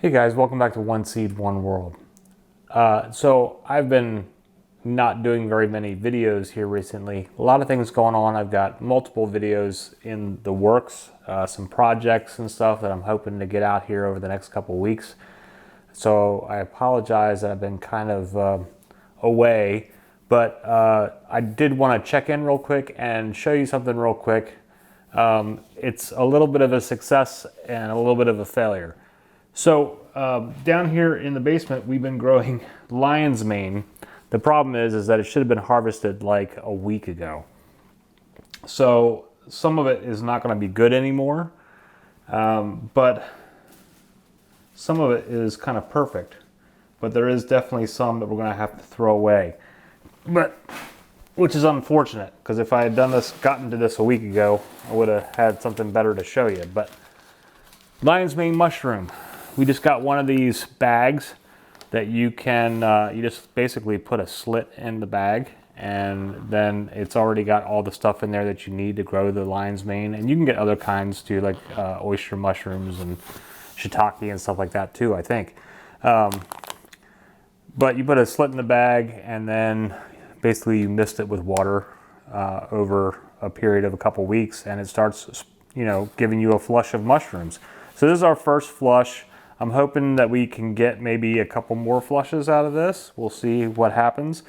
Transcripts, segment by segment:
Hey guys, welcome back to One Seed, One World. So I've been not doing very many videos here recently. A lot of things going on. I've got multiple videos in the works, some projects and stuff that I'm hoping to get out here over the next couple weeks. So I apologize that I've been kind of away, but I did want to check in real quick and show you something real quick. It's a little bit of a success and a little bit of a failure. So down here in the basement, we've been growing lion's mane. The problem is that it should have been harvested like a week ago. So some of it is not going to be good anymore, but some of it is kind of perfect. But there is definitely some that we're going to have to throw away, which is unfortunate, because if I had gotten to this a week ago, I would have had something better to show you. But lion's mane mushroom. We just got one of these bags that you can, you just basically put a slit in the bag, and then it's already got all the stuff in there that you need to grow the lion's mane. And you can get other kinds too, like oyster mushrooms and shiitake and stuff like that too, I think. But you put a slit in the bag, and then basically you mist it with water over a period of a couple weeks, and it starts, giving you a flush of mushrooms. So this is our first flush. I'm hoping that we can get maybe a couple more flushes out of this. We'll see what happens.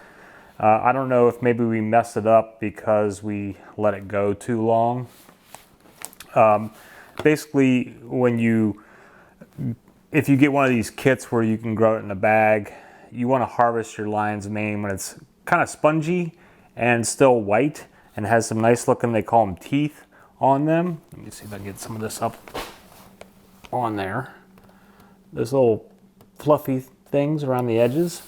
I don't know if maybe we messed it up because we let it go too long. Basically, if you get one of these kits where you can grow it in a bag, you want to harvest your lion's mane when it's kind of spongy and still white and has some nice looking, they call them teeth on them. Let me see if I can get some of this up on there. Those little fluffy things around the edges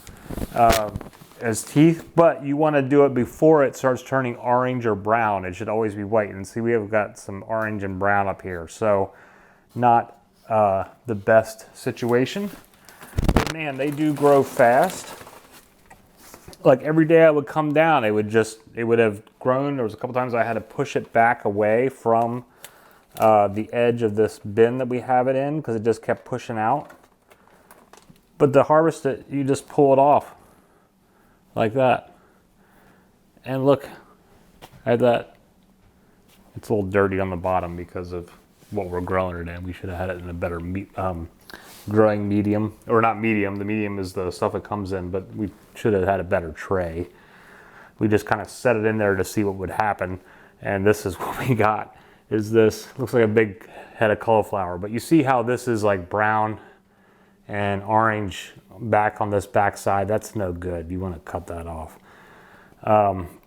as teeth, but you want to do it before it starts turning orange or brown. It should always be white. And see, we have got some orange and brown up here, so not the best situation. But man, they do grow fast. Like every day I would come down, it would have grown. There was a couple times I had to push it back away from the edge of this bin that we have it in, because it just kept pushing out. But to harvest it, you just pull it off like that. And look at that. It's a little dirty on the bottom because of what we're growing it in. We should have had it in a better growing medium, or not medium. The medium is the stuff it comes in, but we should have had a better tray. We just kind of set it in there to see what would happen. And this is what we got. Is this, looks like a big head of cauliflower, but you see how this is like brown and orange back on this back side. That's no good. You want to cut that off.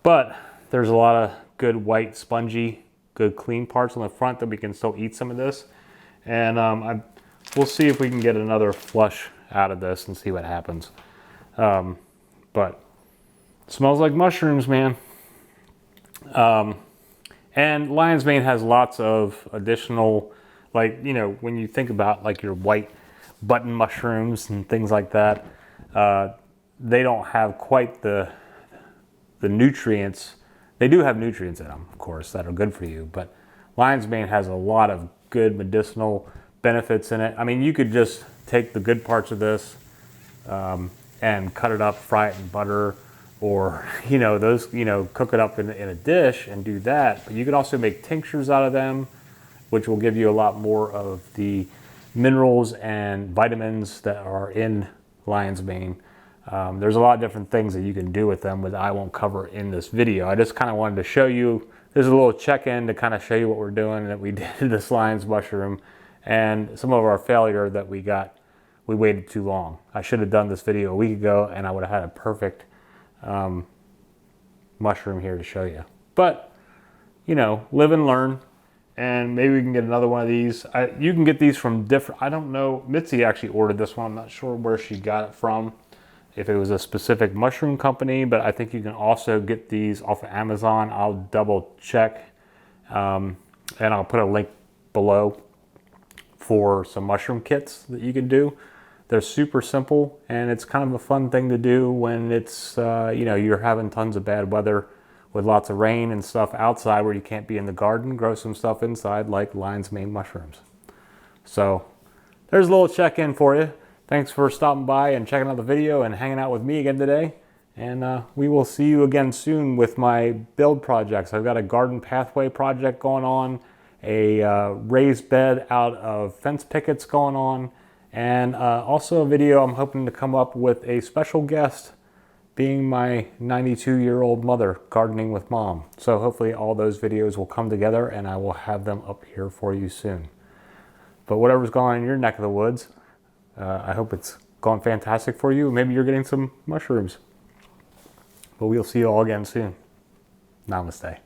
But there's a lot of good white, spongy, good clean parts on the front that we can still eat some of this. And we'll see if we can get another flush out of this and see what happens. But it smells like mushrooms, man. And lion's mane has lots of additional, like, when you think about like your white button mushrooms and things like that, they don't have quite the nutrients. They do have nutrients in them, of course, that are good for you, but lion's mane has a lot of good medicinal benefits in it. I mean, you could just take the good parts of this and cut it up, fry it in butter, or cook it up in a dish and do that. But you can also make tinctures out of them, which will give you a lot more of the minerals and vitamins that are in lion's mane. There's a lot of different things that you can do with them that I won't cover in this video. I just kind of wanted to show you, there's a little check-in to kind of show you what we're doing, that we did this lion's mushroom, and some of our failure that we waited too long. I should have done this video a week ago, and I would have had a perfect mushroom here to show you. But live and learn, and maybe we can get another one of these. You can get these from different, I don't know, Mitzi actually ordered this one. I'm not sure where she got it from, if it was a specific mushroom company, but I think you can also get these off of Amazon. I'll double check, and I'll put a link below for some mushroom kits that you can do. They're super simple, and it's kind of a fun thing to do when it's, you're having tons of bad weather with lots of rain and stuff outside where you can't be in the garden. Grow some stuff inside, like lion's mane mushrooms. So there's a little check-in for you. Thanks for stopping by and checking out the video and hanging out with me again today. And we will see you again soon with my build projects. I've got a garden pathway project going on, a raised bed out of fence pickets going on, and also a video I'm hoping to come up with a special guest being my 92-year-old mother gardening with mom. So hopefully all those videos will come together and I will have them up here for you soon. But whatever's going on in your neck of the woods, I hope it's going fantastic for you. Maybe you're getting some mushrooms. But we'll see you all again soon. Namaste.